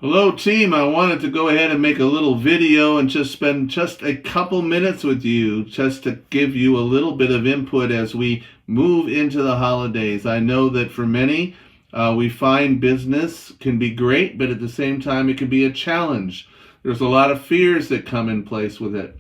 Hello team, I wanted to go ahead and make a little video and just spend just a couple minutes with you just to give you a little bit of input as we move into the holidays. I know that for many, we find business can be great, but at the same time it can be a challenge. There's a lot of fears that come in place with it.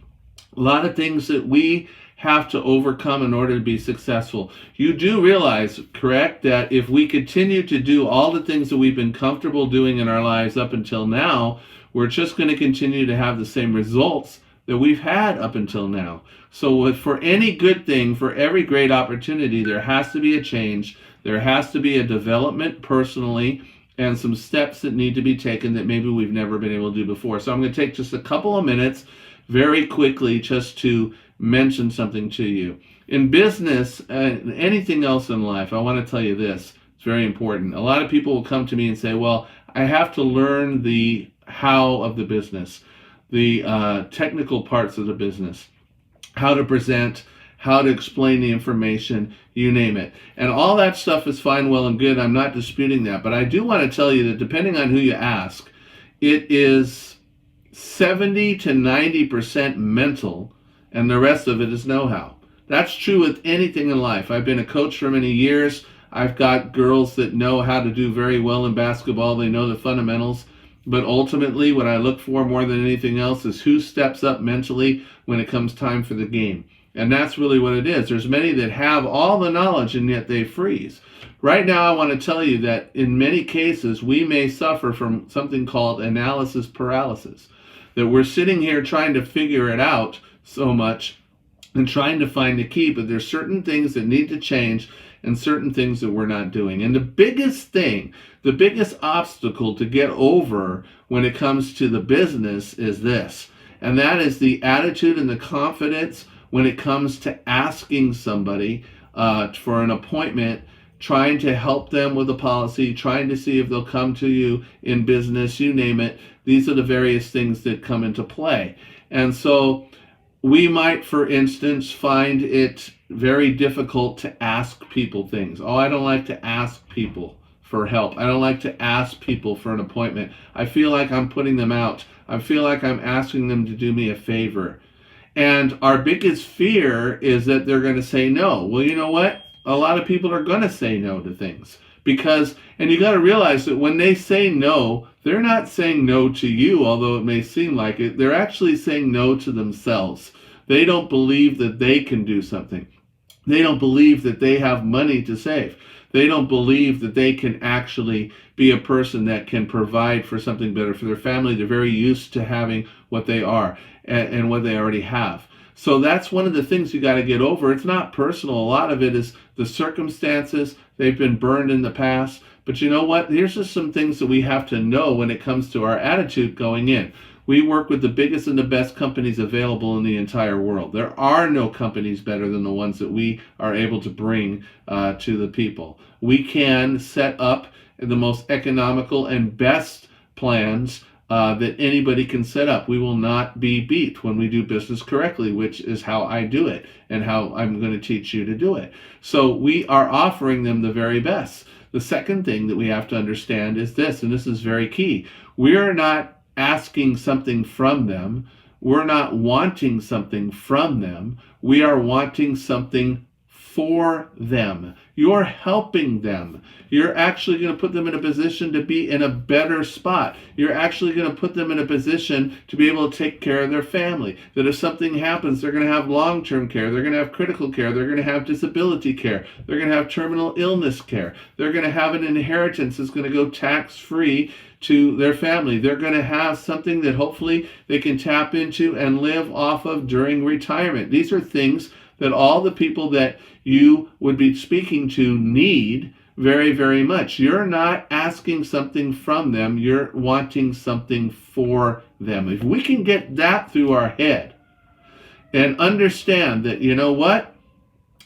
A lot of things that we have to overcome in order to be successful. You do realize, correct, that if we continue to do all the things that we've been comfortable doing in our lives up until now, we're just going to continue to have the same results that we've had up until now. So for any good thing, for every great opportunity, there has to be a change. There has to be a development personally and some steps that need to be taken that maybe we've never been able to do before. So I'm going to take just a couple of minutes very quickly just to mention something to you. In business and anything else in life, I want to tell you this. It's very important. A lot of people will come to me and say, well, I have to learn the how of the business, the technical parts of the business, how to present, how to explain the information, you name it. And all that stuff is fine, well, and good. I'm not disputing that. But I do want to tell you that depending on who you ask, it is 70 to 90% mental, and the rest of it is know-how. That's true with anything in life. I've been a coach for many years. I've got girls that know how to do very well in basketball. They know the fundamentals. But ultimately, what I look for more than anything else is who steps up mentally when it comes time for the game. And that's really what it is. There's many that have all the knowledge and yet they freeze. Right now, I want to tell you that in many cases, we may suffer from something called analysis paralysis. That we're sitting here trying to figure it out so much and trying to find the key, but there's certain things that need to change and certain things that we're not doing. And the biggest thing, the biggest obstacle to get over when it comes to the business is this, and that is the attitude and the confidence when it comes to asking somebody for an appointment, trying to help them with a policy, trying to see if they'll come to you in business, you name it. These are the various things that come into play. And so we might, for instance, find it very difficult to ask people things. Oh, I don't like to ask people for help. I don't like to ask people for an appointment. I feel like I'm putting them out. I feel like I'm asking them to do me a favor. And our biggest fear is that they're going to say no. Well, you know what? A lot of people are going to say no to things because, and you got to realize that when they say no, they're not saying no to you, although it may seem like it. They're actually saying no to themselves. They don't believe that they can do something. They don't believe that they have money to save. They don't believe that they can actually be a person that can provide for something better for their family. They're very used to having what they are and what they already have. So that's one of the things you got to get over. It's not personal. A lot of it is the circumstances. They've been burned in the past. But you know what? Here's just some things that we have to know when it comes to our attitude going in. We work with the biggest and the best companies available in the entire world. There are no companies better than the ones that we are able to bring to the people. We can set up the most economical and best plans that anybody can set up. We will not be beat when we do business correctly, which is how I do it and how I'm going to teach you to do it. So we are offering them the very best. The second thing that we have to understand is this, and this is very key. We are not asking something from them. We're not wanting something from them. We are wanting something for them. You're helping them. You're actually going to put them in a position to be in a better spot. You're actually going to put them in a position to be able to take care of their family. That if something happens, they're going to have long-term care. They're going to have critical care. They're going to have disability care. They're going to have terminal illness care. They're going to have an inheritance that's going to go tax-free to their family. They're going to have something that hopefully they can tap into and live off of during retirement. These are things that all the people that you would be speaking to need very, very much. You're not asking something from them. You're wanting something for them. If we can get that through our head and understand that, you know what?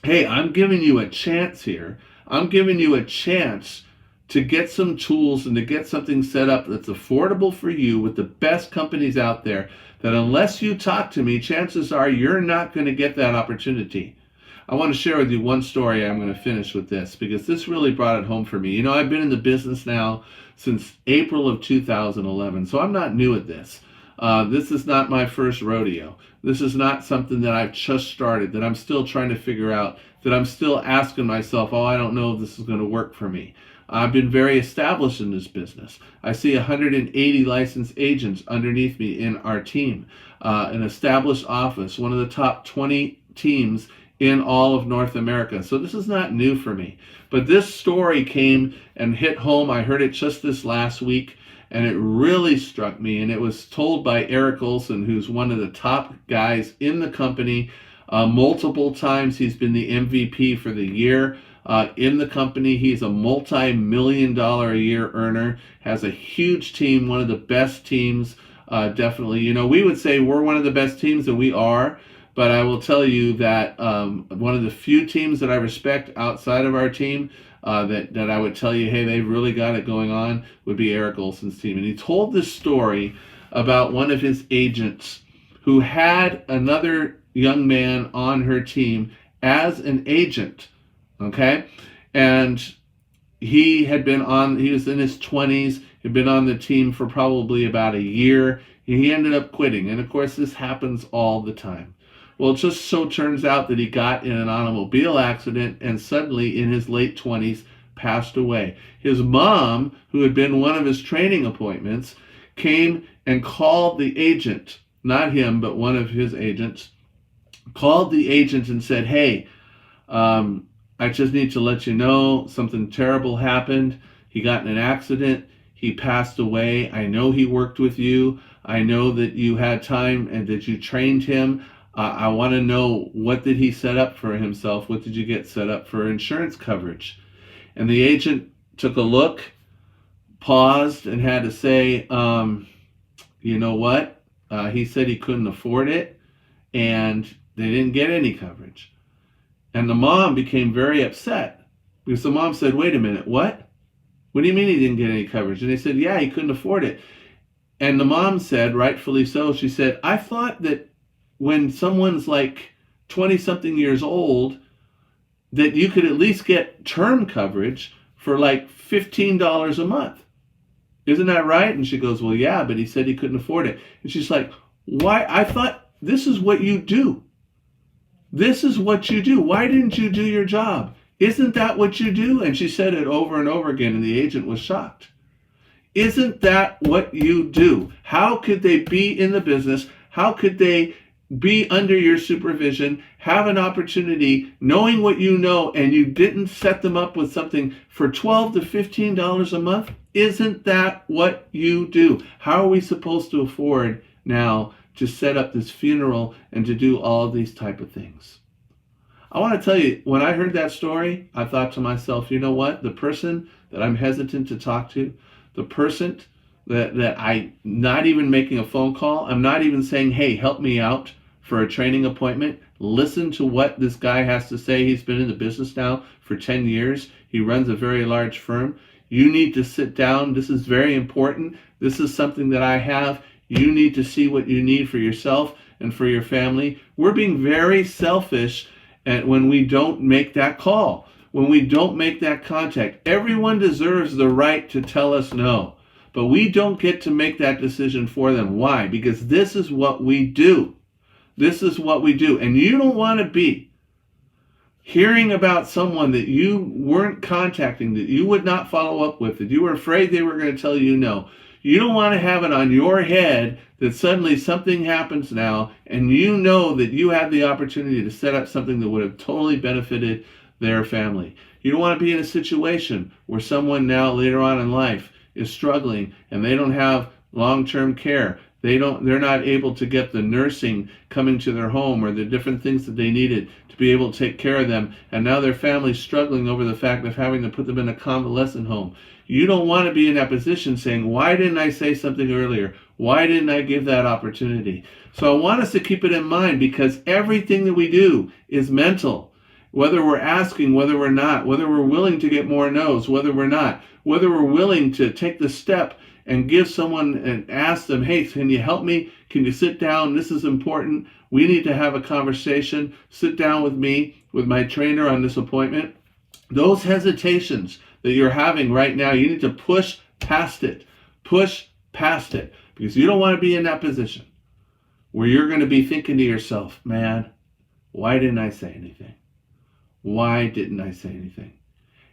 Hey, I'm giving you a chance here. I'm giving you a chance to get some tools and to get something set up that's affordable for you with the best companies out there, that unless you talk to me, chances are you're not going to get that opportunity. I want to share with you one story. I'm going to finish with this because this really brought it home for me. You know, I've been in the business now since April of 2011, so I'm not new at this. This is not my first rodeo. This is not something that I've just started, that I'm still trying to figure out, that I'm still asking myself, oh, I don't know if this is going to work for me. I've been very established in this business. I see 180 licensed agents underneath me in our team, an established office, one of the top 20 teams in all of North America. So this is not new for me. But this story came and hit home. I heard it just this last week, and it really struck me. And it was told by Eric Olson, who's one of the top guys in the company. Multiple times he's been the MVP for the year in the company. He's a multi-million-dollar a year earner, has a huge team, one of the best teams, definitely. You know, we would say we're one of the best teams, and we are. But I will tell you that one of the few teams that I respect outside of our team, that I would tell you, hey, they've really got it going on, would be Eric Olson's team. And he told this story about one of his agents who had another young man on her team as an agent, okay? And he was in his 20s, had been on the team for probably about a year. He ended up quitting. And of course, this happens all the time. Well, it just so turns out that he got in an automobile accident and suddenly in his late 20s passed away. His mom, who had been one of his training appointments, came and called the agent, not him, but one of his agents, called the agent and said, hey, I just need to let you know something terrible happened. He got in an accident. He passed away. I know he worked with you. I know that you had time and that you trained him. I want to know, what did he set up for himself? What did you get set up for insurance coverage? And the agent took a look, paused, and had to say, you know what? He said he couldn't afford it, and they didn't get any coverage. And the mom became very upset because the mom said, wait a minute, what? What do you mean he didn't get any coverage? And they said, yeah, he couldn't afford it. And the mom said, rightfully so, she said, I thought that when someone's like 20-something years old, that you could at least get term coverage for like $15 a month. Isn't that right? And she goes, well, yeah, but he said he couldn't afford it. And she's like, why? I thought this is what you do. This is what you do. Why didn't you do your job? Isn't that what you do? And she said it over and over again, and the agent was shocked. Isn't that what you do? How could they be in the business? How could they be under your supervision, have an opportunity, knowing what you know, and you didn't set them up with something for $12 to $15 a month? Isn't that what you do? How are we supposed to afford now to set up this funeral and to do all of these type of things? I want to tell you, when I heard that story, I thought to myself, you know what? The person that I'm hesitant to talk to, the person that I'm not even making a phone call, I'm not even saying, hey, help me out for a training appointment. Listen to what this guy has to say. He's been in the business now for 10 years. He runs a very large firm. You need to sit down. This is very important. This is something that I have. You need to see what you need for yourself and for your family. We're being very selfish when we don't make that call, when we don't make that contact. Everyone deserves the right to tell us no. But we don't get to make that decision for them. Why? Because this is what we do. This is what we do. And you don't want to be hearing about someone that you weren't contacting, that you would not follow up with, that you were afraid they were going to tell you no. You don't want to have it on your head that suddenly something happens now and you know that you had the opportunity to set up something that would have totally benefited their family. You don't want to be in a situation where someone now later on in life is struggling and they don't have long-term care. They're not able to get the nursing coming to their home or the different things that they needed to be able to take care of them. And now their family's struggling over the fact of having to put them in a convalescent home. You don't want to be in that position saying, why didn't I say something earlier? Why didn't I give that opportunity? So I want us to keep it in mind, because everything that we do is mental. Whether we're asking, whether we're not, whether we're willing to get more no's, whether we're not, whether we're willing to take the step and give someone and ask them, hey, can you help me? Can you sit down? This is important. We need to have a conversation. Sit down with me. with my trainer on this appointment, those hesitations that you're having right now, you need to push past it. Push past it. Because you don't want to be in that position where you're going to be thinking to yourself, man, why didn't I say anything? Why didn't I say anything?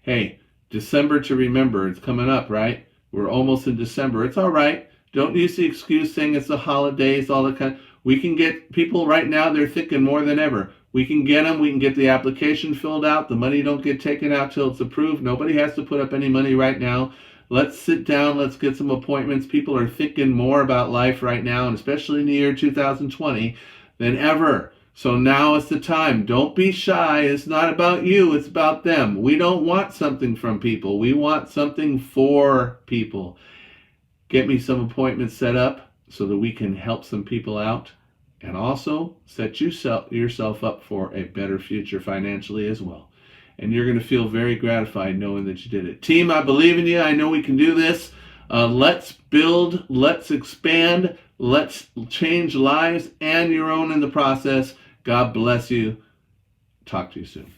Hey, December to remember. It's coming up, right? We're almost in December. It's all right. Don't use the excuse saying it's the holidays, all that kind. We can get people right now, they're thinking more than ever. We can get them. We can get the application filled out. The money don't get taken out till it's approved. Nobody has to put up any money right now. Let's sit down. Let's get some appointments. People are thinking more about life right now, and especially in the year 2020, than ever. So now is the time. Don't be shy. It's not about you. It's about them. We don't want something from people. We want something for people. Get me some appointments set up so that we can help some people out, and also set yourself up for a better future financially as well. And you're going to feel very gratified knowing that you did it. Team, I believe in you. I know we can do this. Let's build, let's expand, let's change lives and your own in the process. God bless you. Talk to you soon.